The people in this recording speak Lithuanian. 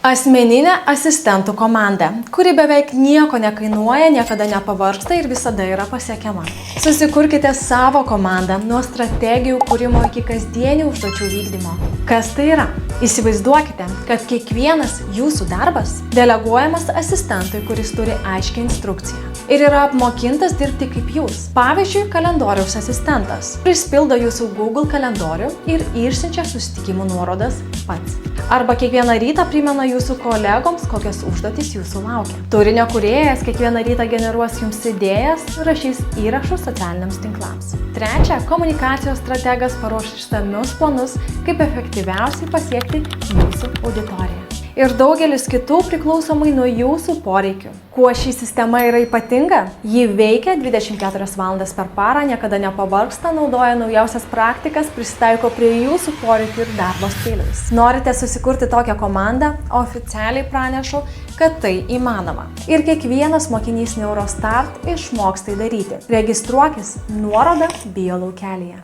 Asmeninė asistentų komanda, kuri beveik nieko nekainuoja, niekada nepavargsta ir visada yra pasiekiama. Susikurkite savo komandą nuo strategijų kūrimo iki kasdienių užduočių vykdymo. Kas tai yra? Įsivaizduokite, kad kiekvienas jūsų darbas deleguojamas asistentui, kuris turi aiškią instrukciją ir yra apmokintas dirbti kaip jūs. Pavyzdžiui, kalendoriaus asistentas prispildo jūsų Google kalendorių ir išsiunčia susitikimų nuorodas pats. Arba kiekvieną rytą primena jūsų kolegoms, kokios užduotys jūsų laukia. Turinio kūrėjas kiekvieną rytą generuos jums idėjas, rašys įrašus socialiniams tinklams. Trečia, komunikacijos strategas paruoš išsamius planus, kaip efektyviausiai pasiekti jūsų auditoriją. Ir daugelis kitų priklausomai nuo jūsų poreikių. Kuo ši sistema yra ypatinga? Ji veikia 24 valandas per parą, niekada nepavargsta, naudoja naujausias praktikas, prisitaiko prie jūsų poreikių ir darbo stiliaus. Norite susikurti tokią komandą? Oficialiai pranešu, kad tai įmanoma. Ir kiekvienas mokinys Neurostart išmoks tai daryti. Registruokis, nuoroda bio laukelyje.